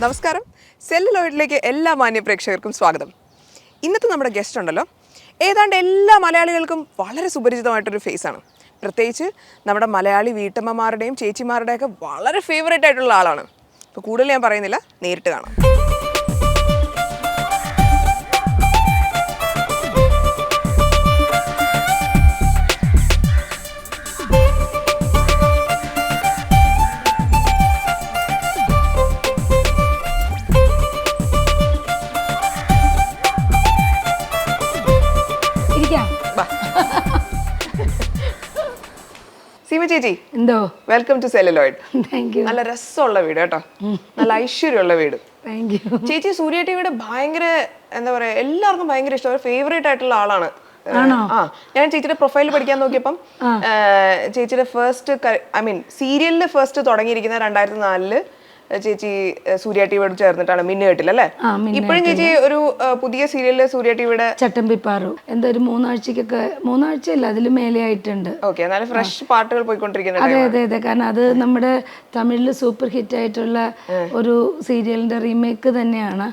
നമസ്കാരം, സെല്ലുലോയിഡിലേക്ക് എല്ലാ മാന്യ പ്രേക്ഷകർക്കും സ്വാഗതം. ഇന്നത്തെ നമ്മുടെ ഗസ്റ്റ് ഉണ്ടല്ലോ, ഏതാണ്ട് എല്ലാ മലയാളികൾക്കും വളരെ സുപരിചിതമായിട്ടൊരു ഫേസാണ്. പ്രത്യേകിച്ച് നമ്മുടെ മലയാളി വീട്ടമ്മമാരുടെയും ചേച്ചിമാരുടെയൊക്കെ വളരെ ഫേവറേറ്റ് ആയിട്ടുള്ള ആളാണ്. അപ്പോൾ കൂടുതൽ ഞാൻ പറയുന്നില്ല, നേരിട്ട് കാണാം. സീമ ചേച്ചി, എന്തോ welcome to celluloid. Thank you. നല്ല രസമുള്ള വീട് കേട്ടോ, നല്ല ഐശ്വര്യമുള്ള വീട്. Thank you. ചേച്ചി സൂര്യ ടിവിയുടെ ഭയങ്കര എന്താ പറയാ, എല്ലാവർക്കും ഭയങ്കര ഇഷ്ടം, ഫേവറേറ്റ് ആയിട്ടുള്ള ആളാണ്. ഞാൻ ചേച്ചിയുടെ പ്രൊഫൈൽ പഠിക്കാൻ നോക്കിയപ്പം ചേച്ചിയുടെ ഫസ്റ്റ് സീരിയലില് ഫസ്റ്റ് തുടങ്ങിയിരിക്കുന്ന 2004 ചേച്ചി സൂര്യ ടിവിയോട് ചേർന്നിട്ടാണ് മിന്നുകെട്ടിൽ അല്ലേ? ഇപ്പോഴും ചേച്ചി ഒരു പുതിയ സീരിയലില് സൂര്യ ടിവിയുടെ ചട്ടമ്പിപ്പാറു എന്താ ഒരു 3 ആഴ്ചക്കൊക്കെ 3 ആഴ്ചയല്ല അതിൽ മേലെ ആയിട്ടുണ്ട്. ഓക്കെ, നല്ല ഫ്രഷ് പാട്ടുകൾ പോയിക്കൊണ്ടിരിക്കുന്നത്. അതെ അതെ അതെ, കാരണം അത് നമ്മുടെ തമിഴില് സൂപ്പർ ഹിറ്റ് ആയിട്ടുള്ള ഒരു സീരിയലിന്റെ റീമേക്ക് തന്നെയാണ്.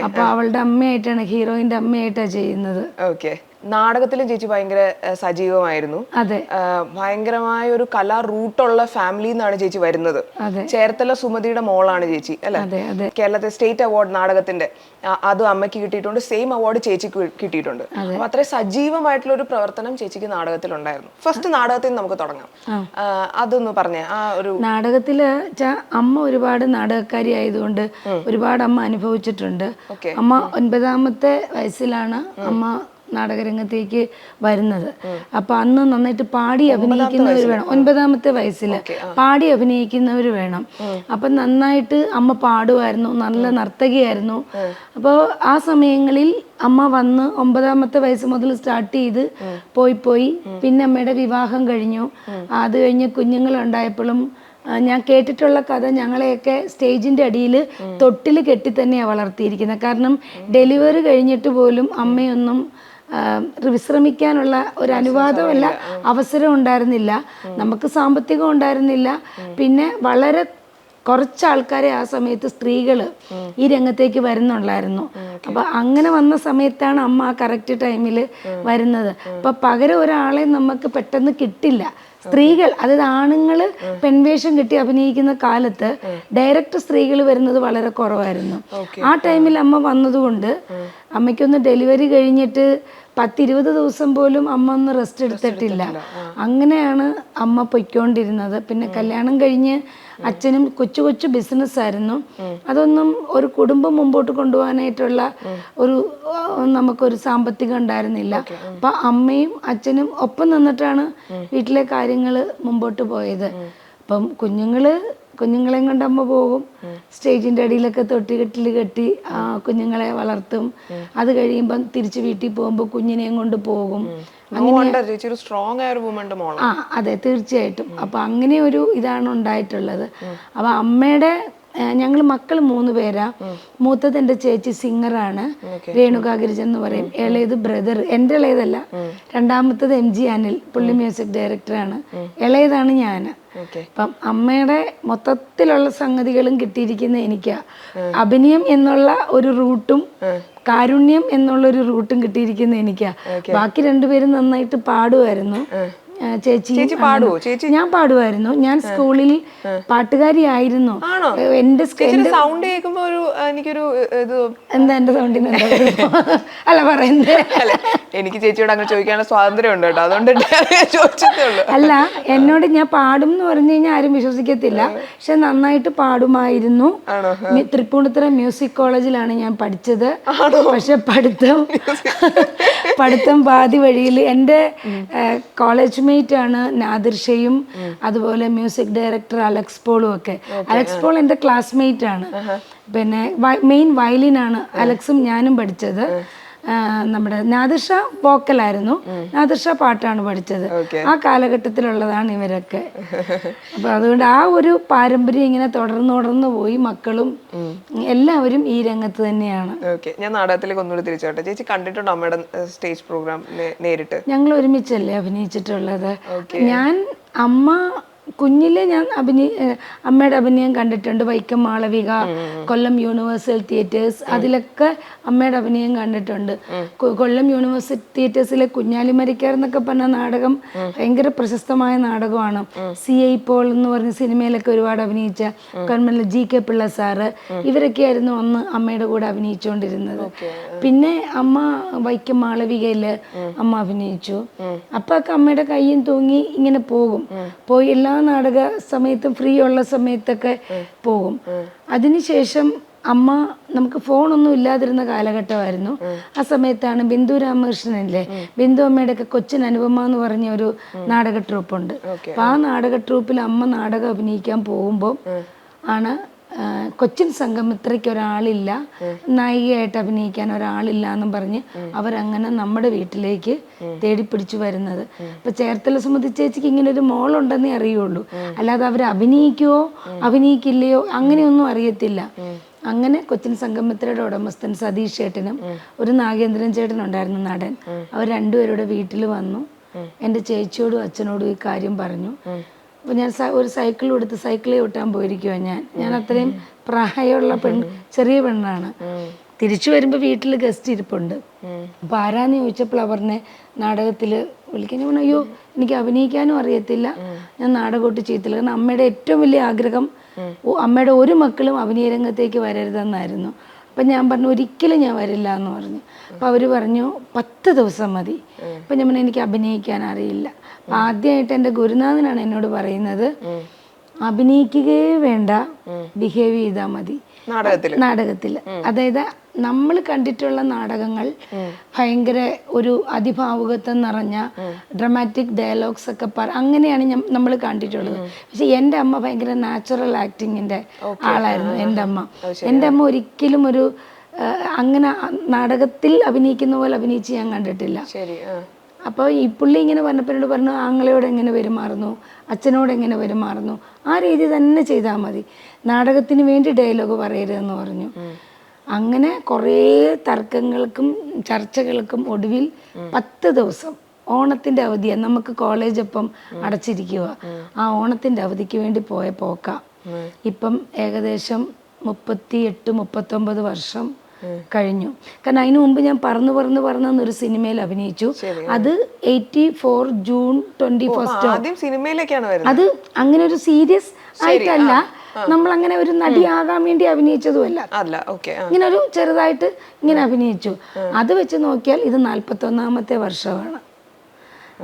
അപ്പൊ അവളുടെ അമ്മയായിട്ടാണ്, ഹീറോയിന്റെ അമ്മയായിട്ടാണ് ചെയ്യുന്നത്. ഓക്കെ, നാടകത്തിലും ചേച്ചി ഭയങ്കര സജീവമായിരുന്നു. അതെ, ഭയങ്കരമായ ഒരു കലാ റൂട്ടുള്ള ഫാമിലിയിൽ നിന്നാണ് ചേച്ചി വരുന്നത്. ചേർത്തല സുമതിയുടെ മോളാണ് ചേച്ചി അല്ലെ? കേരളത്തെ സ്റ്റേറ്റ് അവാർഡ് നാടകത്തിന്റെ അതും അമ്മയ്ക്ക് കിട്ടിയിട്ടുണ്ട്, സെയിം അവാർഡ് ചേച്ചിക്ക് കിട്ടിയിട്ടുണ്ട്. അപ്പൊ അത്രയും സജീവമായിട്ടുള്ള ഒരു പ്രവർത്തനം ചേച്ചിക്ക് നാടകത്തിൽ ഉണ്ടായിരുന്നു. ഫസ്റ്റ് നാടകത്തിൽ നമുക്ക് തുടങ്ങാം, അതൊന്ന് പറഞ്ഞേ. ആ ഒരു നാടകത്തില് അമ്മ ഒരുപാട് നാടകക്കാരി ആയതുകൊണ്ട് ഒരുപാട് അമ്മ അനുഭവിച്ചിട്ടുണ്ട്. അമ്മ 9ാമത്തെ വയസ്സിലാണ് അമ്മ നാടകരംഗത്തേക്ക് വരുന്നത്. അപ്പൊ അന്ന് നന്നായിട്ട് പാടി അഭിനയിക്കുന്നവർ വേണം. 9ാമത്തെ വയസ്സിൽ പാടി അഭിനയിക്കുന്നവർ വേണം. അപ്പൊ നന്നായിട്ട് അമ്മ പാടുമായിരുന്നു, നല്ല നർത്തകിയായിരുന്നു. അപ്പോൾ ആ സമയങ്ങളിൽ അമ്മ വന്ന് 9ാമത്തെ വയസ്സ് മുതൽ സ്റ്റാർട്ട് ചെയ്ത് പോയി പിന്നെ അമ്മയുടെ വിവാഹം കഴിഞ്ഞു. അത് കഴിഞ്ഞ് കുഞ്ഞുങ്ങളുണ്ടായപ്പോഴും ഞാൻ കേട്ടിട്ടുള്ള കഥ, ഞങ്ങളെയൊക്കെ സ്റ്റേജിന്റെ അടിയിൽ തൊട്ടിൽ കെട്ടി തന്നെയാണ് വളർത്തിയിരിക്കുന്നത്. കാരണം ഡെലിവറി കഴിഞ്ഞിട്ട് പോലും അമ്മയൊന്നും വിശ്രമിക്കാനുള്ള ഒരു അനുവാദമല്ല, അവസരം ഉണ്ടായിരുന്നില്ല, നമുക്ക് സാമ്പത്തികം ഉണ്ടായിരുന്നില്ല. പിന്നെ വളരെ കുറച്ച് ആൾക്കാരെ ആ സമയത്ത് സ്ത്രീകൾ ഈ രംഗത്തേക്ക് വരുന്നുണ്ടായിരുന്നു. അപ്പൊ അങ്ങനെ വന്ന സമയത്താണ് അമ്മ ആ കറക്റ്റ് ടൈമിൽ വരുന്നത്. അപ്പൊ പകരം ഒരാളെ നമുക്ക് പെട്ടെന്ന് കിട്ടില്ല. സ്ത്രീകൾ, അതായത് ആണുങ്ങള് പെൺവേഷം കിട്ടി അഭിനയിക്കുന്ന കാലത്ത് ഡയറക്റ്റ് സ്ത്രീകൾ വരുന്നത് വളരെ കുറവായിരുന്നു. ആ ടൈമിൽ അമ്മ വന്നതുകൊണ്ട് അമ്മയ്ക്കൊന്ന് ഡെലിവറി കഴിഞ്ഞിട്ട് 10-20 ദിവസം പോലും അമ്മ ഒന്ന് റെസ്റ്റ് എടുത്തിട്ടില്ല. അങ്ങനെയാണ് അമ്മ പൊയ്ക്കൊണ്ടിരുന്നത്. പിന്നെ കല്യാണം കഴിഞ്ഞ് അച്ഛനും കൊച്ചു ബിസിനസ്സായിരുന്നു. അതൊന്നും ഒരു കുടുംബം മുമ്പോട്ട് കൊണ്ടുപോകാനായിട്ടുള്ള നമുക്കൊരു സാമ്പത്തികം ഉണ്ടായിരുന്നില്ല. അപ്പൊ അമ്മയും അച്ഛനും ഒപ്പം നിന്നിട്ടാണ് വീട്ടിലെ കാര്യങ്ങൾ മുമ്പോട്ട് പോയത്. അപ്പം കുഞ്ഞുങ്ങളെയും കൊണ്ട് അമ്മ പോകും, സ്റ്റേജിന്റെ അടിയിലൊക്കെ തൊട്ടികെട്ടിൽ കെട്ടി കുഞ്ഞുങ്ങളെ വളർത്തും. അത് കഴിയുമ്പം തിരിച്ച് വീട്ടിൽ പോകുമ്പോൾ കുഞ്ഞിനെയും കൊണ്ട് പോകും. അതെ, തീർച്ചയായിട്ടും. അപ്പൊ അങ്ങനെ ഒരു ഇതാണ് ഉണ്ടായിട്ടുള്ളത്. അപ്പൊ അമ്മയുടെ ഞങ്ങൾ മക്കൾ 3 പേരാ. മൂത്തത് എൻ്റെ ചേച്ചി സിംഗറാണ്, രേണുക ഗിരിജൻ എന്ന് പറയും. ഇളയത് ബ്രദർ, എൻ്റെ ഇളയതല്ല, 2ാമത്തത് MG അനിൽ, പുള്ളി മ്യൂസിക് ഡയറക്ടറാണ്. ഇളയതാണ് ഞാൻ. അപ്പം അമ്മയുടെ മൊത്തത്തിലുള്ള സംഗതികളും കിട്ടിയിരിക്കുന്ന എനിക്കാ. അഭിനയം എന്നുള്ള ഒരു റൂട്ടും കാരുണ്യം എന്നുള്ളൊരു റൂട്ടും കിട്ടിയിരിക്കുന്ന എനിക്കാ. ബാക്കി 2 പേരും നന്നായിട്ട് പാടുമായിരുന്നു. ചേച്ചി ഞാൻ പാടുമായിരുന്നു. ഞാൻ സ്കൂളിൽ പാട്ടുകാരിയായിരുന്നു. എന്റെ സൗണ്ട് കേൾക്കുമ്പോ എനിക്കൊരു എന്താ എന്റെ സൗണ്ടിന് അല്ല പറയുന്നത്, എനിക്ക് ചേച്ചിയോട് അങ്ങനെ ചോദിക്കാനുള്ള സ്വാതന്ത്ര്യം ഉണ്ട് കേട്ടോ, അതുകൊണ്ട് ചോദിച്ചതേ ഉള്ളൂ. അല്ല, എന്നോട് ഞാൻ പാടും എന്ന് പറഞ്ഞു കഴിഞ്ഞാൽ ആരും വിശ്വസിക്കത്തില്ല, പക്ഷെ നന്നായിട്ട് പാടുമായിരുന്നു. തൃപ്പൂണിത്തുറ മ്യൂസിക് കോളേജിലാണ് ഞാൻ പഠിച്ചത്. പക്ഷെ പഠിത്തം പാതി വഴിയിൽ. എൻ്റെ കോളേജ് മേറ്റ് ആണ് നാദിർഷയും അതുപോലെ മ്യൂസിക് ഡയറക്ടർ അലക്സ് പോളും ഒക്കെ. അലക്സ് പോൾ എൻ്റെ ക്ലാസ്മേറ്റ് ആണ്. പിന്നെ മെയിൻ വയലിനാണ് അലക്സും ഞാനും പഠിച്ചത്. നമ്മുടെ നാദിർഷ വോക്കലായിരുന്നു, നാദിർഷ പാട്ടാണ് പഠിച്ചത്. ആ കാലഘട്ടത്തിലുള്ളതാണ് ഇവരൊക്കെ. അപ്പൊ അതുകൊണ്ട് ആ ഒരു പാരമ്പര്യം ഇങ്ങനെ തുടർന്നു പോയി. മക്കളും എല്ലാവരും ഈ രംഗത്ത് തന്നെയാണ്. ഞാൻ നാടകത്തിലേക്ക് ഒന്നുകൂടി തിരിച്ചോട്ടെ. ചേച്ചി കണ്ടിട്ടുണ്ടോ അമ്മയുടെ സ്റ്റേജ് പ്രോഗ്രാം നേരിട്ട്? ഞങ്ങൾ ഒരുമിച്ചല്ലേ അഭിനയിച്ചിട്ടുള്ളത്. അമ്മ കുഞ്ഞിലെ ഞാൻ അമ്മയുടെ അഭിനയം കണ്ടിട്ടുണ്ട്. വൈക്കം മാളവിക, കൊല്ലം യൂണിവേഴ്സൽ തിയേറ്റേഴ്സ്, അതിലൊക്കെ അമ്മയുടെ അഭിനയം കണ്ടിട്ടുണ്ട്. കൊല്ലം യൂണിവേഴ്സൽ തിയേറ്റേഴ്സിലെ കുഞ്ഞാലിമരിക്കാർ എന്നൊക്കെ പറഞ്ഞ നാടകം ഭയങ്കര പ്രശസ്തമായ നാടകമാണ്. CI പോൾ എന്ന് പറഞ്ഞ സിനിമയിലൊക്കെ ഒരുപാട് അഭിനയിച്ച കൺമല്ല GK പിള്ള സാറ്, ഇവരൊക്കെയായിരുന്നു അന്ന് അമ്മയുടെ കൂടെ അഭിനയിച്ചുകൊണ്ടിരുന്നത്. പിന്നെ അമ്മ വൈക്കം മാളവികയില് അമ്മ അഭിനയിച്ചു. അപ്പൊ ഒക്കെ അമ്മയുടെ കയ്യും തൂങ്ങി ഇങ്ങനെ പോയി എല്ലാ നാടക സമയത്തും ഫ്രീ ഉള്ള സമയത്തൊക്കെ പോകും. അതിനുശേഷം അമ്മ, നമുക്ക് ഫോണൊന്നും ഇല്ലാതിരുന്ന കാലഘട്ടമായിരുന്നു. ആ സമയത്താണ് ബിന്ദു രാമകൃഷ്ണനില്ലേ, ബിന്ദു അമ്മയുടെ ഒക്കെ കൊച്ചിൻ അനുപമ എന്ന് പറഞ്ഞ ഒരു നാടക ട്രൂപ്പുണ്ട്. അപ്പൊ ആ നാടക ട്രൂപ്പിൽ അമ്മ നാടകം അഭിനയിക്കാൻ പോകുമ്പോൾ ആണ് കൊച്ചിൻ സംഗമിത്രയ്ക്ക് ഒരാളില്ല, നായികയായിട്ട് അഭിനയിക്കാൻ ഒരാളില്ല എന്നും പറഞ്ഞ് അവരങ്ങനെ നമ്മുടെ വീട്ടിലേക്ക് തേടിപ്പിടിച്ചു വരുന്നത്. ഇപ്പൊ ചേർത്തല സുമതി ചേച്ചിക്ക് ഇങ്ങനെ ഒരു മോളുണ്ടെന്നേ അറിയുള്ളൂ, അല്ലാതെ അവർ അഭിനയിക്കുവോ അഭിനയിക്കില്ലയോ അങ്ങനെയൊന്നും അറിയത്തില്ല. അങ്ങനെ കൊച്ചിൻ സംഗമിത്രയുടെ ഉടമസ്ഥൻ സതീഷ് ചേട്ടനും ഒരു നാഗേന്ദ്രൻ ചേട്ടനുണ്ടായിരുന്നു നടൻ. അവർ രണ്ടുപേരുടെ വീട്ടിൽ വന്നു എൻ്റെ ചേച്ചിയോടും അച്ഛനോടും ഈ കാര്യം പറഞ്ഞു. അപ്പോൾ ഞാൻ ഒരു സൈക്കിൾ കൊടുത്ത് സൈക്കിളിൽ ഓട്ടാൻ പോയിരിക്കുവാ. ഞാൻ അത്രയും പ്രായമുള്ള ചെറിയ പെണ്ണാണ്. തിരിച്ചു വരുമ്പോൾ വീട്ടിൽ ഗസ്റ്റ് ഇരിപ്പുണ്ട്. അപ്പോൾ ആരാന്ന് ചോദിച്ചപ്പോൾ അവരുടെ നാടകത്തിൽ വിളിക്കാൻ ഞാൻ പറഞ്ഞു, അയ്യോ എനിക്ക് അഭിനയിക്കാനും അറിയത്തില്ല, ഞാൻ നാടകമൊട്ട് ചെയ്യത്തില്ല. കാരണം അമ്മയുടെ ഏറ്റവും വലിയ ആഗ്രഹം അമ്മയുടെ ഒരു മക്കളും അഭിനയ രംഗത്തേക്ക് വരരുതെന്നായിരുന്നു. അപ്പം ഞാൻ പറഞ്ഞു ഒരിക്കലും ഞാൻ വരില്ല എന്ന് പറഞ്ഞു. അപ്പം അവർ പറഞ്ഞു 10 ദിവസം മതി. അപ്പം ഞാൻ പറഞ്ഞു എനിക്ക് അഭിനയിക്കാൻ അറിയില്ല. അപ്പം ആദ്യമായിട്ട് എൻ്റെ ഗുരുനാഥനാണ് എന്നോട് പറയുന്നത്, അഭിനയിക്കുകയേ വേണ്ട, ബിഹേവ് ചെയ്താൽ മതി നാടകത്തിൽ. അതായത് നമ്മൾ കണ്ടിട്ടുള്ള നാടകങ്ങൾ ഭയങ്കര ഒരു അതിഭാവുകത്വം നിറഞ്ഞ ഡ്രമാറ്റിക് ഡയലോഗ്സ് ഒക്കെ അങ്ങനെയാണ് നമ്മൾ കണ്ടിട്ടുള്ളത്. പക്ഷെ എൻ്റെ അമ്മ ഭയങ്കര നാച്ചുറൽ ആക്ടിങ്ങിൻ്റെ ആളായിരുന്നു. എൻ്റെ അമ്മ ഒരിക്കലും ഒരു അങ്ങനെ നാടകത്തിൽ അഭിനയിക്കുന്ന പോലെ അഭിനയിച്ച് ഞാൻ കണ്ടിട്ടില്ല. അപ്പോൾ ഈ പുള്ളി ഇങ്ങനെ പറഞ്ഞപ്പോഴോട് പറഞ്ഞു, ആങ്ങളയോട് എങ്ങനെ പെരുമാറുന്നു, അച്ഛനോട് എങ്ങനെ പെരുമാറുന്നു, ആ രീതി തന്നെ ചെയ്താൽ മതി, നാടകത്തിന് വേണ്ടി ഡയലോഗ് പറയരുതെന്ന് പറഞ്ഞു. അങ്ങനെ കുറേ തർക്കങ്ങൾക്കും ചർച്ചകൾക്കും ഒടുവിൽ 10 ദിവസം ഓണത്തിൻ്റെ അവധിയാണ്, നമുക്ക് കോളേജ് ഒപ്പം അടച്ചിരിക്കുക, ആ ഓണത്തിൻ്റെ അവധിക്ക് വേണ്ടി പോയ പോക്ക. ഇപ്പം ഏകദേശം 38-39 വർഷം കഴിഞ്ഞു. കാരണം അതിനു മുമ്പ് ഞാൻ പറന്നൊരു സിനിമയിൽ അഭിനയിച്ചു. അത് 84 ജൂൺ 21 അത് അങ്ങനെ ഒരു സീരിയസ് ആയിട്ടല്ല, നമ്മൾ അങ്ങനെ ഒരു നടിയാകാൻ വേണ്ടി അഭിനയിച്ചതുമല്ല, ഇങ്ങനെ ഒരു ചെറുതായിട്ട് ഇങ്ങനെ അഭിനയിച്ചു. അത് വെച്ച് നോക്കിയാൽ ഇത് 41ാമത്തെ വർഷമാണ്.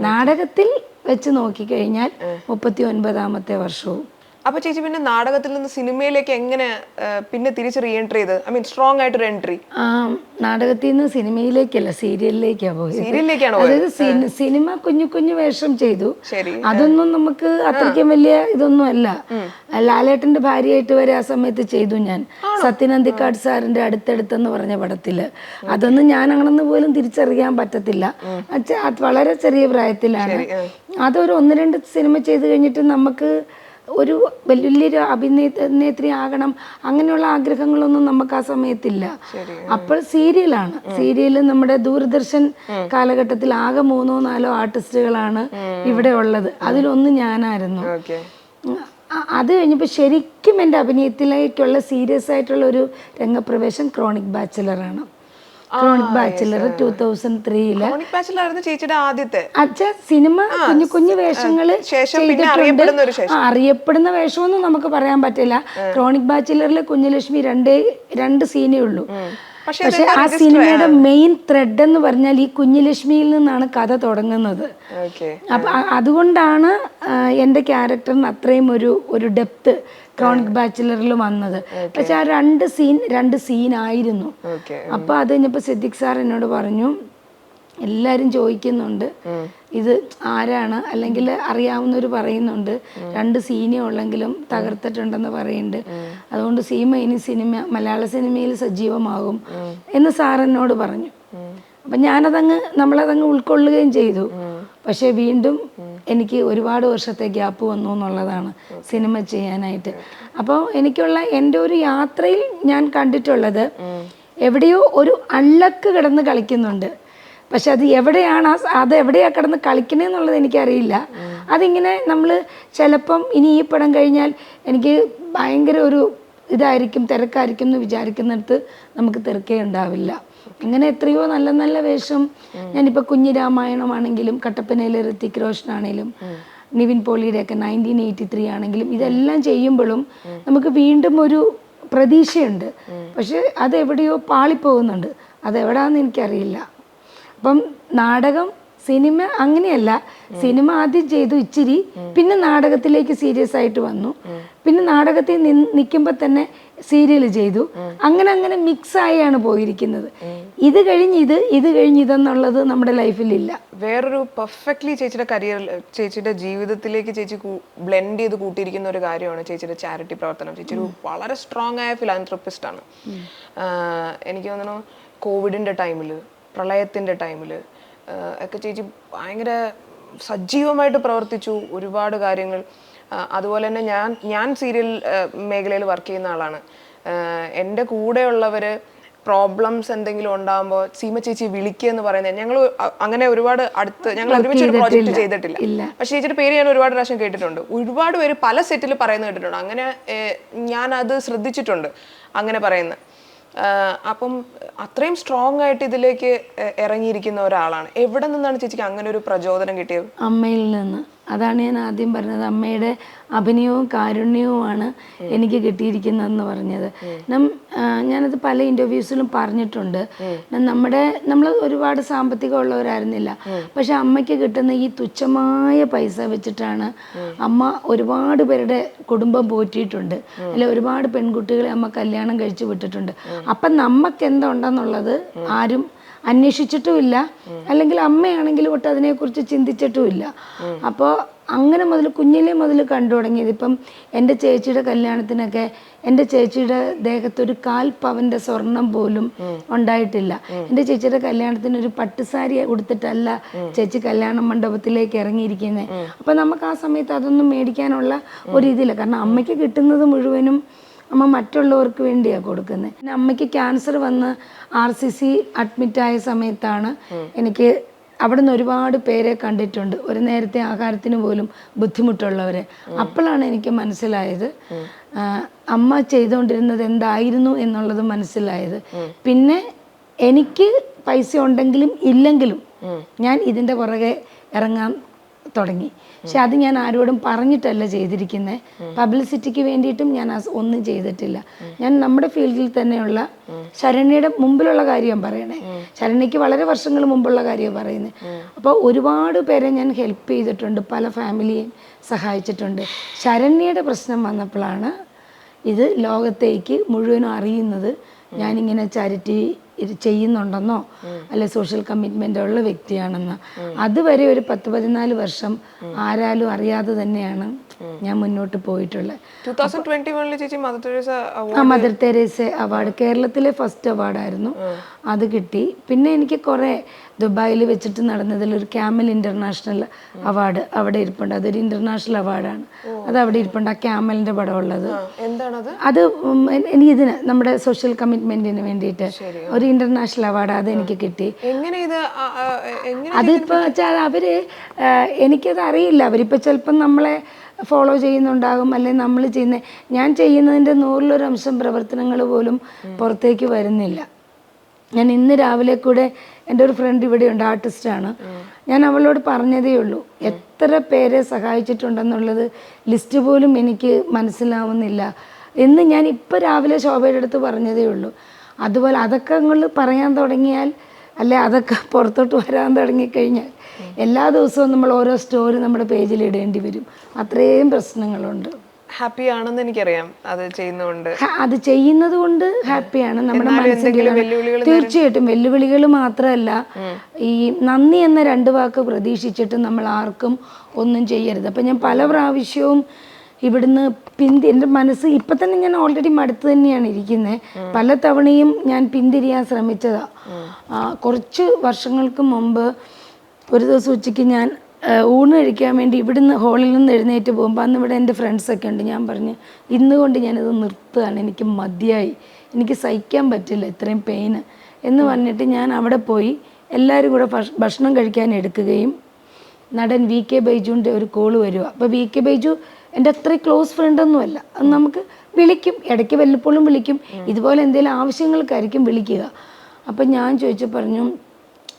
നാടകത്തിൽ വെച്ച് നോക്കിക്കഴിഞ്ഞാൽ 39ാമത്തെ വർഷവും. അപ്പൊ ചേച്ചി പിന്നെ നാടകത്തിൽ നിന്ന് സിനിമയിലേക്ക് എങ്ങനെ പിന്നെ തിരിച്ച് റീ എൻട്രി ചെയ്ത്, ഐ മീൻ സ്ട്രോങ് ആയിട്ടൊരു എൻട്രി? നാടകത്തിൽ നിന്ന് സിനിമയിലേക്കല്ല, സീരിയലിലേക്കാണ് പോയത്. അതായത് സിനിമ കുഞ്ഞു വേഷം ചെയ്തു. അതൊന്നും നമുക്ക് അത്രയ്ക്കും വലിയ ഇതൊന്നും അല്ല. ലാലേട്ടന്റെ ഭാര്യയായിട്ട് വരെ ആ സമയത്ത് ചെയ്തു ഞാൻ, സത്യനന്ദിക്കാട് സാറിന്റെ അടുത്തടുത്തെന്ന് പറഞ്ഞ പടത്തില്. അതൊന്നും ഞാൻ അങ്ങനെന്ന് പോലും തിരിച്ചറിയാൻ പറ്റത്തില്ല. അത് വളരെ ചെറിയ പ്രായത്തിലാണ്. അതൊരു 1-2 സിനിമ ചെയ്ത് കഴിഞ്ഞിട്ട് നമുക്ക് ഒരു വലിയൊരു അഭിനേത്രി ആകണം അങ്ങനെയുള്ള ആഗ്രഹങ്ങളൊന്നും നമുക്ക് ആ സമയത്തില്ല. അപ്പോൾ സീരിയലാണ്. സീരിയൽ നമ്മുടെ ദൂരദർശൻ കാലഘട്ടത്തിൽ ആകെ 3-4 ആർട്ടിസ്റ്റുകളാണ് ഇവിടെ ഉള്ളത്. അതിലൊന്ന് ഞാനായിരുന്നു. അത് കഴിഞ്ഞപ്പോൾ ശരിക്കും എൻ്റെ അഭിനയത്തിലേക്കുള്ള സീരിയസ് ആയിട്ടുള്ള ഒരു രംഗപ്രവേശം ക്രോണിക് ബാച്ചിലറാണ്. ക്രോണിക് ബാച്ചിലർ 2003-ല് സിനിമ കുഞ്ഞു വേഷങ്ങള് ചെയ്തിട്ടുണ്ട്. അറിയപ്പെടുന്ന വേഷമൊന്നും നമുക്ക് പറയാൻ പറ്റില്ല. ക്രോണിക് ബാച്ചിലറിലെ കുഞ്ഞലക്ഷ്മി 2 സീനേ ഉള്ളൂ. പക്ഷെ ആ സിനിമയുടെ മെയിൻ ത്രെഡ് എന്ന് പറഞ്ഞാൽ ഈ കുഞ്ഞലക്ഷ്മിയിൽ നിന്നാണ് കഥ തുടങ്ങുന്നത്. അപ്പൊ അതുകൊണ്ടാണ് എൻ്റെ ക്യാരക്ടറിന് അത്രയും ഒരു ഡെപ്ത് ക്രോണിക് ബാച്ചിലറിൽ വന്നത്. പക്ഷെ ആ 2 സീനായിരുന്നു. അപ്പൊ അത് കഴിഞ്ഞപ്പോൾ സിദ്ദിഖ് സാർ എന്നോട് പറഞ്ഞു, എല്ലാവരും ചോദിക്കുന്നുണ്ട് ഇത് ആരാണ്, അല്ലെങ്കിൽ അറിയാവുന്നവർ പറയുന്നുണ്ട് 2 സീനേ ഉള്ളെങ്കിലും തകർത്തിട്ടുണ്ടെന്ന് പറയുന്നുണ്ട്, അതുകൊണ്ട് സീമ ഇനി മലയാള സിനിമയിൽ സജീവമാകും എന്ന് സാർ എന്നോട് പറഞ്ഞു. അപ്പം നമ്മളതങ്ങ് ഉൾക്കൊള്ളുകയും ചെയ്തു. പക്ഷേ വീണ്ടും എനിക്ക് ഒരുപാട് വർഷത്തെ ഗ്യാപ്പ് വന്നു എന്നുള്ളതാണ് സിനിമ ചെയ്യാനായിട്ട്. അപ്പോൾ എനിക്കുള്ള എൻ്റെ ഒരു യാത്രയിൽ ഞാൻ കണ്ടിട്ടുള്ളത്, എവിടെയോ ഒരു അള്ളക്ക് കിടന്ന് കളിക്കുന്നുണ്ട്. പക്ഷെ അത് എവിടെയാണ് കിടന്ന് കളിക്കണേന്നുള്ളത് എനിക്കറിയില്ല. അതിങ്ങനെ നമ്മൾ ചിലപ്പം ഇനി ഈ പടം കഴിഞ്ഞാൽ എനിക്ക് ഭയങ്കര ഒരു ഇതായിരിക്കും, തിരക്കായിരിക്കും എന്ന് വിചാരിക്കുന്നിടത്ത് നമുക്ക് തിരക്കേ ഉണ്ടാവില്ല. അങ്ങനെ എത്രയോ നല്ല നല്ല വേഷം, ഞാനിപ്പോൾ കുഞ്ഞി രാമായണമാണെങ്കിലും കട്ടപ്പനയിലെ ഋത്തിക് റോഷനാണെങ്കിലും നിവിൻ പോളിയുടെയൊക്കെ 1983 ആണെങ്കിലും ഇതെല്ലാം ചെയ്യുമ്പോഴും നമുക്ക് വീണ്ടും ഒരു പ്രതീക്ഷയുണ്ട്. പക്ഷെ അതെവിടെയോ പാളിപ്പോകുന്നുണ്ട്, അതെവിടാന്ന് എനിക്കറിയില്ല. അപ്പം നാടകം, സിനിമ അങ്ങനെയല്ല. സിനിമ ആദ്യം ചെയ്തു ഇച്ചിരി, പിന്നെ നാടകത്തിലേക്ക് സീരിയസ് ആയിട്ട് വന്നു, പിന്നെ നാടകത്തിൽ നിൽക്കുമ്പോൾ തന്നെ സീരിയൽ ചെയ്തു, അങ്ങനെ അങ്ങനെ മിക്സ് ആയാണ് പോയിരിക്കുന്നത്. ഇത് കഴിഞ്ഞ് ഇത് കഴിഞ്ഞ് ഇതെന്നുള്ളത് നമ്മുടെ ലൈഫിലില്ല. വേറൊരു പെർഫെക്റ്റ്ലി ചേച്ചിയുടെ കരിയറിൽ, ചേച്ചിയുടെ ജീവിതത്തിലേക്ക് ചേച്ചി ബ്ലെൻഡ് ചെയ്ത് കൂട്ടിയിരിക്കുന്ന ഒരു കാര്യമാണ് ചേച്ചിയുടെ ചാരിറ്റി പ്രവർത്തനം. ചേച്ചി ഒരു വളരെ സ്ട്രോങ് ആയ ഫിലാന്ത്രപ്പിസ്റ്റ് ആണ്. എനിക്ക് തോന്നുന്നു കോവിഡിൻ്റെ ടൈമിൽ, പ്രളയത്തിൻ്റെ ടൈമിൽ ഒക്കെ ചേച്ചി ഭയങ്കര സജീവമായിട്ട് പ്രവർത്തിച്ചു ഒരുപാട് കാര്യങ്ങൾ. അതുപോലെ തന്നെ ഞാൻ സീരിയൽ മേഖലയിൽ വർക്ക് ചെയ്യുന്ന ആളാണ്. എൻ്റെ കൂടെയുള്ളവർ പ്രോബ്ലംസ് എന്തെങ്കിലും ഉണ്ടാകുമ്പോൾ സീമ ചേച്ചി വിളിക്കുക എന്ന് പറയുന്നത്, ഞങ്ങൾ അങ്ങനെ ഒരുപാട് അടുത്ത് ഞങ്ങൾ ഒരുമിച്ച് ഒരു പ്രോജക്റ്റ് ചെയ്തിട്ടില്ല. പക്ഷേ ചേച്ചിയുടെ പേര് ഞാൻ ഒരുപാട് പ്രാവശ്യം കേട്ടിട്ടുണ്ട്, ഒരുപാട് പേര് പല സെറ്റിൽ പറയുന്നത് കേട്ടിട്ടുണ്ട്. അങ്ങനെ ഞാൻ അത് ശ്രദ്ധിച്ചിട്ടുണ്ട് അങ്ങനെ പറയുന്നത്. അപ്പം അത്രയും സ്ട്രോങ് ആയിട്ട് ഇതിലേക്ക് ഇറങ്ങിയിരിക്കുന്ന ഒരാളാണ്. എവിടെ നിന്നാണ് ചേച്ചിക്ക് അങ്ങനെ ഒരു പ്രചോദനം കിട്ടിയത്? അമ്മയിൽ നിന്ന്. അതാണ് ഞാൻ ആദ്യം പറഞ്ഞത്, അമ്മയുടെ അഭിനയവും കാരുണ്യവുമാണ് എനിക്ക് കിട്ടിയിരിക്കുന്നതെന്ന് പറഞ്ഞത്. ഞാനത് പല ഇൻ്റർവ്യൂസിലും പറഞ്ഞിട്ടുണ്ട്. നമ്മൾ ഒരുപാട് സാമ്പത്തികമുള്ളവരായിരുന്നില്ല, പക്ഷെ അമ്മയ്ക്ക് കിട്ടുന്ന ഈ തുച്ഛമായ പൈസ വെച്ചിട്ടാണ് അമ്മ ഒരുപാട് പേരുടെ കുടുംബം പോറ്റിയിട്ടുണ്ട്. അല്ലെ, ഒരുപാട് പെൺകുട്ടികളെ അമ്മ കല്യാണം കഴിച്ച് വിട്ടിട്ടുണ്ട്. അപ്പം നമുക്ക് എന്തുണ്ടെന്നുള്ളത് ആരും അന്വേഷിച്ചിട്ടുമില്ല, അല്ലെങ്കിൽ അമ്മയാണെങ്കിലും ഒട്ട് അതിനെക്കുറിച്ച് ചിന്തിച്ചിട്ടുമില്ല. അപ്പോൾ അങ്ങനെ കുഞ്ഞിലേ മുതൽ കണ്ടു തുടങ്ങിയത്. ഇപ്പം എൻ്റെ ചേച്ചിയുടെ കല്യാണത്തിനൊക്കെ എൻ്റെ ചേച്ചിയുടെ ദേഹത്തൊരു 1/4 പവൻ്റെ സ്വർണം പോലും ഉണ്ടായിട്ടില്ല. എൻ്റെ ചേച്ചിയുടെ കല്യാണത്തിന് ഒരു പട്ടുസാരി ഉടുത്തിട്ടല്ല ചേച്ചി കല്യാണ മണ്ഡപത്തിലേക്ക് ഇറങ്ങിയിരിക്കുന്നത്. അപ്പം നമുക്ക് ആ സമയത്ത് അതൊന്നും മേടിക്കാനുള്ള ഒരു ഇതില്ല. കാരണം അമ്മയ്ക്ക് കിട്ടുന്നത് മുഴുവനും അമ്മ മറ്റുള്ളവർക്ക് വേണ്ടിയാണ് കൊടുക്കുന്നത്. പിന്നെ അമ്മയ്ക്ക് ക്യാൻസർ വന്ന് RCC അഡ്മിറ്റായ സമയത്താണ് എനിക്ക് അവിടെ നിന്ന് ഒരുപാട് പേരെ കണ്ടിട്ടുണ്ട്, ഒരു നേരത്തെ ആഹാരത്തിന് പോലും ബുദ്ധിമുട്ടുള്ളവരെ. അപ്പോഴാണ് എനിക്ക് മനസ്സിലായത് അമ്മ ചെയ്തുകൊണ്ടിരുന്നത് എന്തായിരുന്നു എന്നുള്ളത് മനസ്സിലായത്. പിന്നെ എനിക്ക് പൈസ ഉണ്ടെങ്കിലും ഇല്ലെങ്കിലും ഞാൻ ഇതിൻ്റെ പുറകെ ഇറങ്ങാൻ തുടങ്ങി. പക്ഷെ അത് ഞാൻ ആരോടും പറഞ്ഞിട്ടല്ല ചെയ്തിരിക്കുന്നത്. പബ്ലിസിറ്റിക്ക് വേണ്ടിയിട്ടും ഞാൻ ഒന്നും ചെയ്തിട്ടില്ല. ഞാൻ നമ്മുടെ ഫീൽഡിൽ തന്നെയുള്ള ശരണ്യയുടെ മുമ്പിലുള്ള കാര്യം പറയണേ, ശരണ്യയ്ക്ക് വളരെ വർഷങ്ങൾ മുമ്പുള്ള കാര്യം പറയുന്നത്. അപ്പോൾ ഒരുപാട് പേരെ ഞാൻ ഹെൽപ്പ് ചെയ്തിട്ടുണ്ട്, പല ഫാമിലിയെയും സഹായിച്ചിട്ടുണ്ട്. ശരണ്യയുടെ പ്രശ്നം വന്നപ്പോഴാണ് ഇത് ലോകത്തേക്ക് മുഴുവനും അറിയുന്നത്. ഞാനിങ്ങനെ ചാരിറ്റി ഇത് ചെയ്യുന്നുണ്ടെന്നോ അല്ലെ സോഷ്യൽ കമ്മിറ്റ്മെൻ്റ് ഉള്ള വ്യക്തിയാണെന്ന്. അതുവരെ ഒരു 10-14 വർഷം ആരാലും അറിയാതെ തന്നെയാണ് ഞാൻ മുന്നോട്ട് പോയിട്ടുള്ളത്. 2021 ചേച്ചി മദർ തെരേസ അവാർഡ്, കേരളത്തിലെ ഫസ്റ്റ് അവാർഡായിരുന്നു, അത് കിട്ടി. പിന്നെ എനിക്ക് കുറേ ദുബായിൽ വെച്ചിട്ട് നടന്നതിൽ ഒരു ക്യാമൽ ഇൻ്റർനാഷണൽ അവാർഡ് അവിടെ ഇരിപ്പുണ്ട്. അതൊരു ഇൻ്റർനാഷണൽ അവാർഡാണ്, അത് അവിടെ ഇരിപ്പുണ്ട്. ആ ക്യാമലിൻ്റെ പടം ഉള്ളത് അത് എനിക്ക് ഇതിന് നമ്മുടെ സോഷ്യൽ കമ്മിറ്റ്മെൻറ്റിന് വേണ്ടിയിട്ട് ഒരു ഇൻ്റർനാഷണൽ അവാർഡ് അത് എനിക്ക് കിട്ടി. അതിപ്പോൾ വെച്ചാൽ എനിക്കത് അറിയില്ല, അവരിപ്പോൾ ചിലപ്പം നമ്മളെ ഫോളോ ചെയ്യുന്നുണ്ടാകും, അല്ലെങ്കിൽ നമ്മൾ ഞാൻ ചെയ്യുന്നതിൻ്റെ 100% പ്രവർത്തനങ്ങൾ പോലും പുറത്തേക്ക് വരുന്നില്ല. ഞാൻ ഇന്ന് രാവിലെ കൂടെ എൻ്റെ ഒരു ഫ്രണ്ട് ഇവിടെയുണ്ട്, ആർട്ടിസ്റ്റാണ്, ഞാൻ അവളോട് പറഞ്ഞതേ ഉള്ളൂ എത്ര പേരെ സഹായിച്ചിട്ടുണ്ടെന്നുള്ളത് ലിസ്റ്റ് പോലും എനിക്ക് മനസ്സിലാവുന്നില്ല എന്ന് ഞാൻ ഇപ്പോൾ രാവിലെ ശോഭയുടെ അടുത്ത് പറഞ്ഞതേ ഉള്ളൂ. അതുപോലെ അതൊക്കെ നിങ്ങൾ പറയാൻ തുടങ്ങിയാൽ, അല്ലെ അതൊക്കെ പുറത്തോട്ട് വരാൻ തുടങ്ങിക്കഴിഞ്ഞാൽ എല്ലാ ദിവസവും നമ്മൾ ഓരോ സ്റ്റോറി നമ്മുടെ പേജിൽ ഇടേണ്ടി വരും. അത്രയും പ്രശ്നങ്ങളുണ്ട്. ഹാപ്പി ആണെന്ന് എനിക്കറിയാം അത് ചെയ്യുന്നതുകൊണ്ട്. അത് ചെയ്യുന്നത് കൊണ്ട് ഹാപ്പിയാണ്. നമ്മുടെ മനസ്സിൽ തീർച്ചയായിട്ടും വെല്ലുവിളികൾ മാത്രമല്ല, ഈ നന്ദി എന്ന 2 വാക്ക് പ്രതീക്ഷിച്ചിട്ട് നമ്മൾ ആർക്കും ഒന്നും ചെയ്യരുത്. അപ്പം ഞാൻ പല പ്രാവശ്യവും ഇവിടുന്ന് എൻ്റെ മനസ്സ് ഇപ്പം തന്നെ ഞാൻ ഓൾറെഡി മടുത്ത് തന്നെയാണ് ഇരിക്കുന്നത്. പല തവണയും ഞാൻ പിന്തിരിയാൻ ശ്രമിച്ചതാണ്. കുറച്ച് വർഷങ്ങൾക്ക് മുമ്പ് ഒരു ദിവസം ഉച്ചയ്ക്ക് ഞാൻ ഊണ് കഴിക്കാൻ വേണ്ടി ഇവിടുന്ന് ഹോളിൽ നിന്ന് എഴുന്നേറ്റ് പോകുമ്പോൾ അന്ന് ഇവിടെ എൻ്റെ ഫ്രണ്ട്സൊക്കെ ഉണ്ട്. ഞാൻ പറഞ്ഞു ഇന്നുകൊണ്ട് ഞാനിത് നിർത്തുകയാണ്, എനിക്ക് മതിയായി, എനിക്ക് സഹിക്കാൻ പറ്റില്ല ഇത്രയും പെയിന് എന്ന് പറഞ്ഞിട്ട് ഞാൻ അവിടെ പോയി എല്ലാവരും കൂടെ ഭക്ഷണം കഴിക്കാൻ എടുക്കുകയും നടൻ VK ബൈജുവിൻ്റെ ഒരു കോള് വരിക. അപ്പോൾ VK ബൈജു എൻ്റെ അത്ര ക്ലോസ് ഫ്രണ്ടൊന്നുമല്ല, അത് നമുക്ക് വിളിക്കും, ഇടയ്ക്ക് വല്ലപ്പോഴും വിളിക്കും, ഇതുപോലെ എന്തെങ്കിലും ആവശ്യങ്ങൾക്കായിരിക്കും വിളിക്കുക. അപ്പം ഞാൻ പറഞ്ഞു,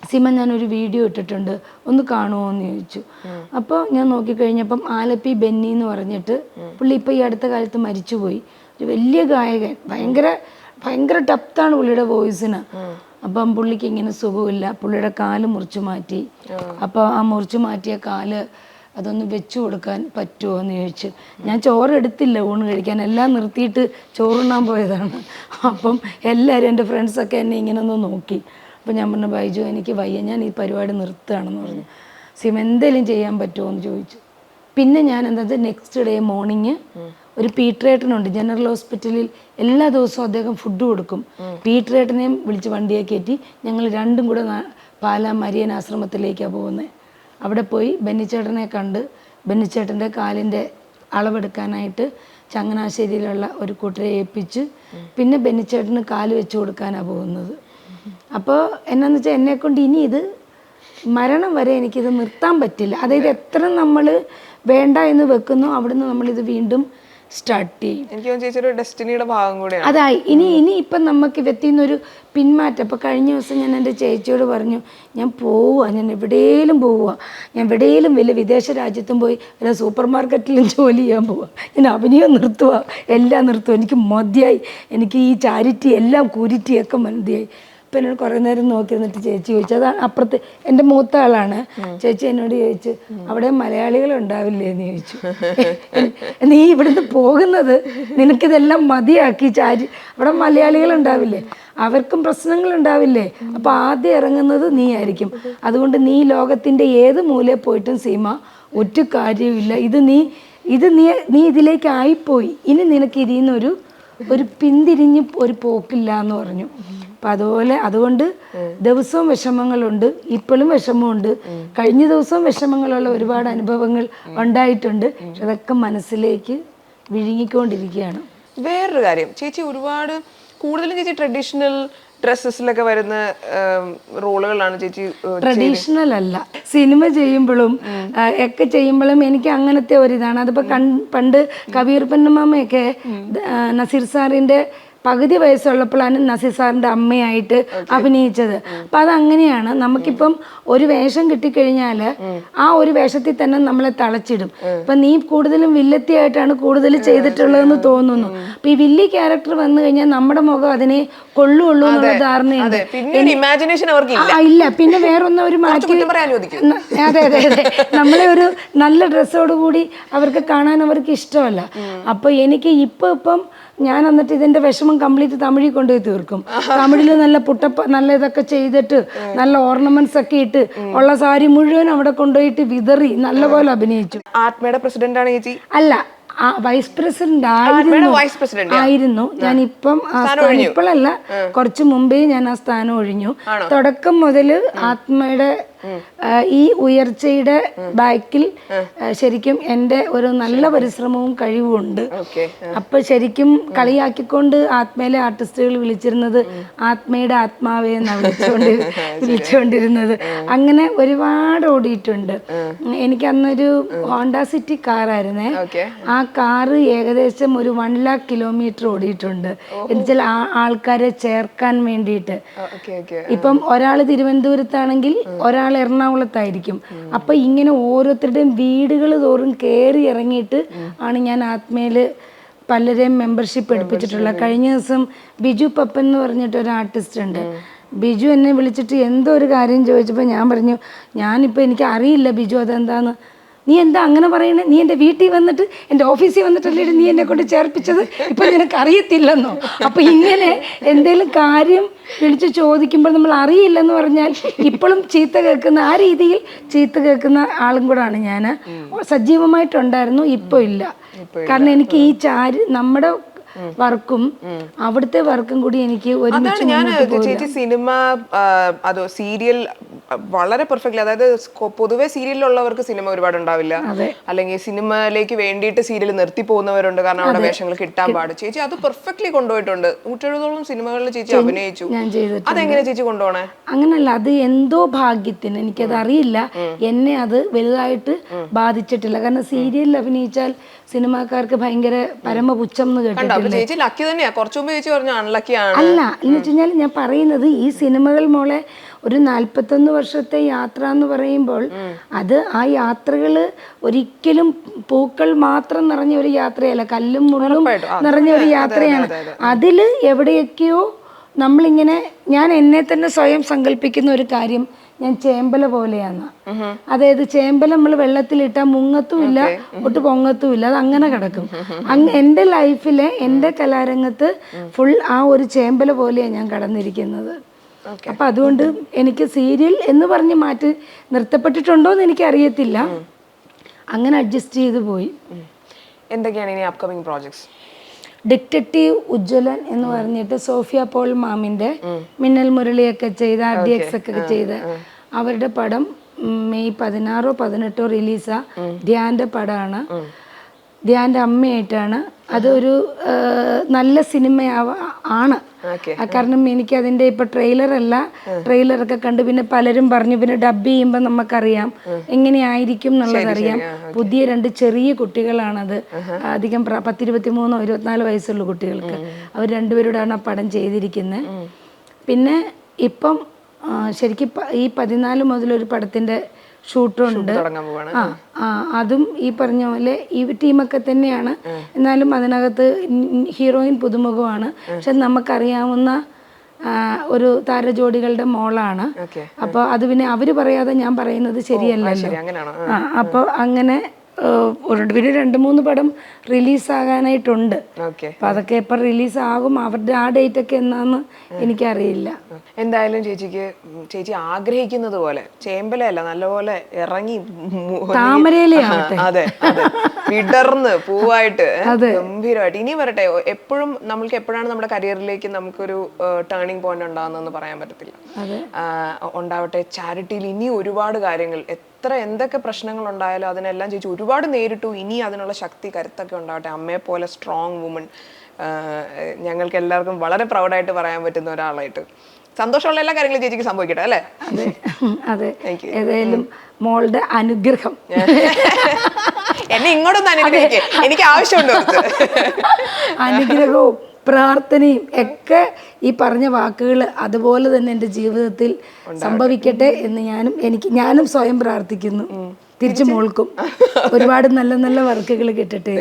സിമ ഞാനൊരു വീഡിയോ ഇട്ടിട്ടുണ്ട്, ഒന്ന് കാണുമോ എന്ന് ചോദിച്ചു. അപ്പോൾ ഞാൻ നോക്കിക്കഴിഞ്ഞപ്പം ആലപ്പി ബെന്നി എന്ന് പറഞ്ഞിട്ട് പുള്ളി ഇപ്പോൾ ഈ അടുത്ത കാലത്ത് മരിച്ചുപോയി, ഒരു വലിയ ഗായകൻ, ഭയങ്കര ഡെപ്താണ് പുള്ളിയുടെ വോയിസിന്. അപ്പം പുള്ളിക്ക് ഇങ്ങനെ സുഖമില്ല, പുള്ളിയുടെ കാല് മുറിച്ചു മാറ്റി. അപ്പോൾ ആ മുറിച്ചു മാറ്റിയ കാല് അതൊന്ന് വെച്ചു കൊടുക്കാൻ പറ്റുമോ എന്ന് ചോദിച്ചു. ഞാൻ ചോറെടുത്തില്ല ഊണ് കഴിക്കാൻ, എല്ലാം നിർത്തിയിട്ട് ചോറുണ്ണാൻ പോയതാണ്. അപ്പം എല്ലാവരും എൻ്റെ ഫ്രണ്ട്സൊക്കെ എന്നെ ഇങ്ങനെ ഒന്ന് നോക്കി. അപ്പോൾ ഞാൻ പറഞ്ഞു, ബൈജു എനിക്ക് വയ്യ, ഞാൻ ഈ പരിപാടി നിർത്തുകയാണെന്ന് പറഞ്ഞു. സിമ എന്തെങ്കിലും ചെയ്യാൻ പറ്റുമോ എന്ന് ചോദിച്ചു. പിന്നെ ഞാൻ എന്താ നെക്സ്റ്റ് ഡേ മോർണിംഗ് ഒരു പീറ്ററേട്ടനുണ്ട് ജനറൽ ഹോസ്പിറ്റലിൽ, എല്ലാ ദിവസവും അദ്ദേഹം ഫുഡ് കൊടുക്കും. പീറ്ററേട്ടനെയും വിളിച്ച് വണ്ടിയെ കയറ്റി ഞങ്ങൾ രണ്ടും കൂടെ പാലാ മരിയൻ ആശ്രമത്തിലേക്കാണ് പോകുന്നത്. അവിടെ പോയി ബെന്നിച്ചേട്ടനെ കണ്ട് ബെന്നിച്ചേട്ടൻ്റെ കാലിൻ്റെ അളവെടുക്കാനായിട്ട് ചങ്ങനാശ്ശേരിയിലുള്ള ഒരു കൂട്ടരെ ഏൽപ്പിച്ച് പിന്നെ ബെന്നിച്ചേട്ടന് കാല് വെച്ച് കൊടുക്കാനാണ് പോകുന്നത്. അപ്പോൾ എന്നാന്ന് വെച്ചാൽ എന്നെക്കൊണ്ട് ഇനി ഇത് മരണം വരെ എനിക്കിത് നിർത്താൻ പറ്റില്ല. അതായത് എത്ര നമ്മൾ വേണ്ട എന്ന് വെക്കുന്നു അവിടുന്ന് നമ്മളിത് വീണ്ടും സ്റ്റാർട്ട് ചെയ്യും. എനിക്ക് ചേച്ചിയുടെ ഡെസ്റ്റിനിയുടെ ഭാഗം കൂടെയാണ്. അതായി ഇനി ഇപ്പം നമുക്ക് വ്യത്തിന്നൊരു പിന്മാറ്റം. അപ്പോൾ കഴിഞ്ഞ ദിവസം ഞാൻ എൻ്റെ ചേച്ചിയോട് പറഞ്ഞു, ഞാൻ പോവുക, ഞാൻ എവിടെയെങ്കിലും പോവുക, ഞാൻ എവിടെയെങ്കിലും വലിയ വിദേശ രാജ്യത്തും പോയി വല്ല സൂപ്പർ മാർക്കറ്റിലും ജോലി ചെയ്യാൻ പോവുക, ഞാൻ അഭിനയം നിർത്തുക, എല്ലാം നിർത്തുക, എനിക്ക് മതിയായി, എനിക്ക് ഈ ചാരിറ്റി എല്ലാം കൂരിറ്റിയൊക്കെ മതിയായി. അപ്പം എന്നോട് കുറേ നേരം നോക്കിയിരുന്നിട്ട് ചേച്ചി ചോദിച്ചു, അതാണ് അപ്പുറത്ത് എൻ്റെ മൂത്ത ആളാണ്, ചേച്ചി എന്നോട് ചോദിച്ചു, അവിടെ മലയാളികൾ ഉണ്ടാവില്ലേ എന്ന് ചോദിച്ചു. നീ ഇവിടുന്ന് പോകുന്നത് നിനക്കിതെല്ലാം മതിയാക്കി അവിടെ മലയാളികൾ ഉണ്ടാവില്ലേ, അവർക്കും പ്രശ്നങ്ങൾ ഉണ്ടാവില്ലേ, അപ്പോൾ ആദ്യം ഇറങ്ങുന്നത് നീ ആയിരിക്കും. അതുകൊണ്ട് നീ ലോകത്തിൻ്റെ ഏത് മൂലയിൽ പോയിട്ടും സീമ ഒറ്റ കാര്യമില്ല, നീ ഇതിലേക്ക് ആയിപ്പോയി, ഇനി നിനക്ക് ഇതിൽ നിന്നൊരു പിന്തിരിഞ്ഞ് ഒരു പോക്കില്ല എന്ന് പറഞ്ഞു. അപ്പം അതുകൊണ്ട് ദിവസവും വിഷമങ്ങളുണ്ട്, ഇപ്പോഴും വിഷമമുണ്ട്, കഴിഞ്ഞ ദിവസവും വിഷമങ്ങളുള്ള ഒരുപാട് അനുഭവങ്ങൾ ഉണ്ടായിട്ടുണ്ട്. പക്ഷെ അതൊക്കെ മനസ്സിലേക്ക് വിഴുങ്ങിക്കൊണ്ടിരിക്കുകയാണ്. വേറൊരു കാര്യം, ചേച്ചി കൂടുതലും ചേച്ചി ട്രഡീഷണൽ ഡ്രസ്സസിലൊക്കെ വരുന്ന റോളുകളാണ് ചേച്ചി. ട്രഡീഷണൽ അല്ല, സിനിമ ചെയ്യുമ്പോഴും ഒക്കെ ചെയ്യുമ്പോഴും എനിക്ക് അങ്ങനത്തെ ഒരിതാണ്. അതിപ്പോൾ പണ്ട് കബീർ പൊന്നമ്മയൊക്കെ നസീർ സാറിൻ്റെ പകുതി വയസ്സുള്ളപ്പോഴാണ് നസീർ സാറിൻ്റെ അമ്മയായിട്ട് അഭിനയിച്ചത്. അപ്പം അതങ്ങനെയാണ്, നമുക്കിപ്പം ഒരു വേഷം കിട്ടിക്കഴിഞ്ഞാൽ ആ ഒരു വേഷത്തിൽ തന്നെ നമ്മളെ തളച്ചിടും. അപ്പം നീ കൂടുതലും വില്ലത്തിയായിട്ടാണ് കൂടുതൽ ചെയ്തിട്ടുള്ളതെന്ന് തോന്നുന്നു. അപ്പം ഈ വില്ലി ക്യാരക്ടർ വന്നു കഴിഞ്ഞാൽ നമ്മുടെ മുഖം അതിനെ കൊള്ളുള്ളൂ എന്നുള്ള ധാരണയുണ്ട്. ഇല്ല, പിന്നെ വേറൊന്നും ഒരു മാറ്റി, അതെ, നമ്മളെ ഒരു നല്ല ഡ്രസ്സോടുകൂടി അവർക്ക് കാണാൻ അവർക്ക് ഇഷ്ടമല്ല. അപ്പോൾ എനിക്ക് ഇപ്പം ഞാൻ എന്നിട്ട് ഇതിന്റെ വിഷമം കംപ്ലീറ്റ് തമിഴിൽ കൊണ്ടുപോയി തീർക്കും. തമിഴിൽ നല്ല നല്ല ഇതൊക്കെ ചെയ്തിട്ട് നല്ല ഓർണമെന്റ്സ് ഒക്കെ ഇട്ട് ഉള്ള സാരി മുഴുവൻ അവിടെ കൊണ്ടുപോയിട്ട് വിതറി നല്ലപോലെ അഭിനയിച്ചു. ആത്മയുടെ പ്രസിഡന്റ് ആണ് ചേച്ചി? അല്ല, വൈസ് പ്രസിഡന്റ് ആയിരുന്നു. ഞാൻ ഇപ്പോഴല്ല, കുറച്ചു മുമ്പേ ഞാൻ ആ സ്ഥാനം ഒഴിഞ്ഞു. തുടക്കം മുതൽ ആത്മയുടെ ഈ ഉയർച്ചയുടെ ബാക്കിൽ ശരിക്കും എൻ്റെ ഒരു നല്ല പരിശ്രമവും കഴിവുമുണ്ട്. അപ്പൊ ശരിക്കും കളിയാക്കിക്കൊണ്ട് ആത്മയിലെ ആർട്ടിസ്റ്റുകൾ വിളിച്ചിരുന്നത് ആത്മയുടെ ആത്മാവേ എന്നാണ് വിളിച്ചുകൊണ്ടിരുന്നത്. അങ്ങനെ ഒരുപാട് ഓടിയിട്ടുണ്ട്. എനിക്ക് അന്നൊരു ഹോണ്ട സിറ്റി കാറായിരുന്നേ. ആ കാറ് ഏകദേശം ഒരു 1 lakh കിലോമീറ്റർ ഓടിയിട്ടുണ്ട്. എന്നുവെച്ചാൽ ആൾക്കാരെ ചേർക്കാൻ വേണ്ടിയിട്ട്. ഇപ്പം ഒരാൾ തിരുവനന്തപുരത്താണെങ്കിൽ ഒരാൾ എറണാകുളത്തായിരിക്കും. അപ്പൊ ഇങ്ങനെ ഓരോരുത്തരുടെയും വീടുകൾ തോറും കയറി ഇറങ്ങിയിട്ട് ആണ് ഞാൻ ആത്മയില് പലരെയും മെമ്പർഷിപ്പ് എടുപ്പിച്ചിട്ടുള്ളത്. കഴിഞ്ഞ ദിവസം ബിജു പപ്പൻ എന്ന് പറഞ്ഞിട്ട് ഒരു ആർട്ടിസ്റ്റ് ഉണ്ട്. ബിജു എന്നെ വിളിച്ചിട്ട് എന്തോ ഒരു കാര്യം ചോദിച്ചപ്പോൾ ഞാൻ പറഞ്ഞു, ഞാനിപ്പോൾ എനിക്ക് അറിയില്ല ബിജു അതെന്താന്ന്. നീ എന്താ അങ്ങനെ പറയണേ? നീ എൻ്റെ വീട്ടിൽ വന്നിട്ട് എൻ്റെ ഓഫീസിൽ വന്നിട്ടല്ലേ നീ എന്നെ കൊണ്ട് ചേർപ്പിച്ചത്, ഇപ്പം നിനക്ക് അറിയത്തില്ലെന്നോ? അപ്പം ഇങ്ങനെ എന്തെങ്കിലും കാര്യം വിളിച്ച് ചോദിക്കുമ്പോൾ നമ്മൾ അറിയില്ലെന്ന് പറഞ്ഞാൽ ഇപ്പോഴും ചീത്ത കേൾക്കുന്ന, ആ രീതിയിൽ ചീത്ത കേൾക്കുന്ന ആളും കൂടാണ് ഞാൻ. സജീവമായിട്ടുണ്ടായിരുന്നു, ഇപ്പോൾ ഇല്ല. കാരണം എനിക്ക് ഈ നമ്മുടെ വർക്കും അവിടുത്തെ വർക്കും കൂടി എനിക്ക് ഒരുമിച്ച്. ചേച്ചി സിനിമ അതോ സീരിയൽ വളരെ പെർഫെക്റ്റ്ലി, അതായത് പൊതുവെ സീരിയലിലുള്ളവർക്ക് സിനിമ ഒരുപാട് ഉണ്ടാവില്ല, അല്ലെങ്കിൽ സിനിമയിലേക്ക് വേണ്ടിയിട്ട് സീരിയൽ നിർത്തി പോകുന്നവരുണ്ട് കാരണം അവിടെ വേഷങ്ങൾ കിട്ടാൻ പാട്. ചേച്ചി അത് പെർഫെക്റ്റ്ലി കൊണ്ടുപോയിട്ടുണ്ട്. 170 സിനിമകളിൽ ചേച്ചി അഭിനയിച്ചു. അതെങ്ങനെ ചേച്ചി കൊണ്ടുപോണേ? അങ്ങനല്ല, അത് എന്തോ ഭാഗ്യത്തിന്, എനിക്കത് അറിയില്ല, എന്നെ അത് വലുതായിട്ട് ബാധിച്ചിട്ടില്ല. കാരണം സീരിയലിൽ അഭിനയിച്ചാൽ സിനിമാക്കാർക്ക് ഭയങ്കര പരമപുച്ഛം എന്ന് കേട്ടിട്ടില്ല. ചേച്ചി ലക്കി തന്നെയാ. കുറച്ചു മുമ്പ് ചേച്ചി പറഞ്ഞു അൺലക്കി ആണ്. അല്ല, എന്ന് വെച്ച് കഴിഞ്ഞാൽ ഞാൻ പറയുന്നത് ഈ സിനിമകൾ മോളെ ഒരു 41 വർഷത്തെ യാത്ര എന്ന് പറയുമ്പോൾ അത് ആ യാത്രകൾ ഒരിക്കലും പൂക്കൾ മാത്രം നിറഞ്ഞ ഒരു യാത്രയല്ല, കല്ലും മുള്ളും നിറഞ്ഞ ഒരു യാത്രയാണ്. അതിൽ എവിടെയൊക്കെയോ നമ്മളിങ്ങനെ, ഞാൻ എന്നെ തന്നെ സ്വയം സങ്കല്പിക്കുന്ന ഒരു കാര്യം, ഞാൻ ചേമ്പല പോലെയാണ്. അതായത് ചേമ്പല നമ്മൾ വെള്ളത്തിലിട്ടാൽ മുങ്ങത്തുമില്ല, ഒട്ട് പൊങ്ങത്തുമില്ല, അത് അങ്ങനെ കിടക്കും. എൻ്റെ ലൈഫിലെ എൻ്റെ കലാരംഗത്ത് ഫുൾ ആ ഒരു ചേമ്പല പോലെയാണ് ഞാൻ കടന്നിരിക്കുന്നത്. അപ്പൊ അതുകൊണ്ട് എനിക്ക് സീരിയൽ എന്ന് പറഞ്ഞ് മാറ്റി നിർത്തപ്പെട്ടിട്ടുണ്ടോ എന്ന് എനിക്ക് അറിയത്തില്ല, അങ്ങനെ അഡ്ജസ്റ്റ് ചെയ്ത് പോയി. എന്തൊക്കെയാണ് ഇനി അപ്കമിങ് പ്രോജക്ട്സ്? ഡിറ്റക്റ്റീവ് ഉജ്ജ്വലൻ എന്ന് പറഞ്ഞിട്ട് സോഫിയ പോൾ മാമിന്റെ മിന്നൽ മുരളിയൊക്കെ ചെയ്ത RDX ഒക്കെ ചെയ്ത അവരുടെ പടം മെയ് 16 18 റിലീസാ. ധ്യാന്റെ പടമാണ്, ധ്യാന്റെ അമ്മയായിട്ടാണ്. അതൊരു നല്ല സിനിമ ആണ്. കാരണം എനിക്ക് അതിന്റെ ഇപ്പൊ ട്രെയിലറൊക്കെ കണ്ട് പിന്നെ പലരും പറഞ്ഞു, പിന്നെ ഡബ് ചെയ്യുമ്പോൾ നമുക്കറിയാം എങ്ങനെയായിരിക്കും എന്നുള്ളതറിയാം. പുതിയ 2 ചെറിയ കുട്ടികളാണത്, അധികം 10, 23, 24 വയസ്സുള്ള കുട്ടികൾക്ക്. അവർ രണ്ടുപേരോടാണ് ആ പടം ചെയ്തിരിക്കുന്നത്. പിന്നെ ഇപ്പം ശരിക്കും ഈ 14 മുതൽ ഒരു പടത്തിന്റെ ഷൂട്ടുണ്ട്. അതും ഈ പറഞ്ഞ പോലെ ഈ ടീമൊക്കെ തന്നെയാണ്, എന്നാലും അതിനകത്ത് ഹീറോയിൻ പുതുമുഖമാണ്. പക്ഷെ നമുക്കറിയാവുന്ന ഒരു താരജോഡികളുടെ മോളാണ്. അപ്പോൾ അത് പിന്നെ അവര് പറയാതെ ഞാൻ പറയുന്നത് ശരിയല്ലല്ലോ. അപ്പോൾ അങ്ങനെ പിന്നെ 2-3 പടം റിലീസാകാനായിട്ടുണ്ട്. അപ്പൊ അതൊക്കെ എപ്പോൾ റിലീസാകും, അവരുടെ ആ ഡേറ്റ് ഒക്കെ എന്നാന്ന് എനിക്കറിയില്ല. എന്തായാലും ചേച്ചി ആഗ്രഹിക്കുന്നത് പോലെ ചേമ്പലയല്ല, നല്ലപോലെ ഇറങ്ങി താമരയിലാവട്ടെ. അതെ, വിടർന്ന് പൂവായിട്ട് ഗംഭീരമായിട്ട് ഇനി വരട്ടെ. എപ്പോഴും നമ്മൾക്ക് എപ്പോഴാണ് നമ്മുടെ കരിയറിലേക്ക് നമുക്കൊരു ടേണിംഗ് പോയിന്റ് ഉണ്ടാകുന്നതെന്ന് പറയാൻ പറ്റത്തില്ല. ഉണ്ടാവട്ടെ. ചാരിറ്റിയിൽ ഇനി ഒരുപാട് കാര്യങ്ങൾ, എന്തൊക്കെ പ്രശ്നങ്ങൾ ഉണ്ടായാലും അതിനെല്ലാം ചേച്ചി ഒരുപാട് നേരിട്ടു. ഇനി അതിനുള്ള ശക്തി, കരുത്തൊക്കെ ഉണ്ടാവട്ടെ. അമ്മയെ പോലെ സ്ട്രോങ് വുമൺ, ഞങ്ങൾക്ക് എല്ലാവർക്കും വളരെ പ്രൗഡായിട്ട് പറയാൻ പറ്റുന്ന ഒരാളായിട്ട്. സന്തോഷമുള്ള എല്ലാ കാര്യങ്ങളും ചേച്ചിക്ക് സംഭവിക്കട്ടെ അല്ലേ? അതെ, ഏതായാലും മോളുടെ അനുഗ്രഹം എന്നെ ഇങ്ങോട്ടൊന്ന് അനുഗ്രഹിക്കേ, എനിക്ക് ആവശ്യമുണ്ട്. അനുഗ്രഹവും പ്രാർത്ഥനയും ഒക്കെ ഈ പറഞ്ഞ വാക്കുകൾ അതുപോലെ തന്നെ എൻ്റെ ജീവിതത്തിൽ സംഭവിക്കട്ടെ എന്ന് ഞാനും സ്വയം പ്രാർത്ഥിക്കുന്നു. തിരിച്ചു മോൾക്കും ഒരുപാട് നല്ല നല്ല വർക്കുകൾ കിട്ടട്ടെ.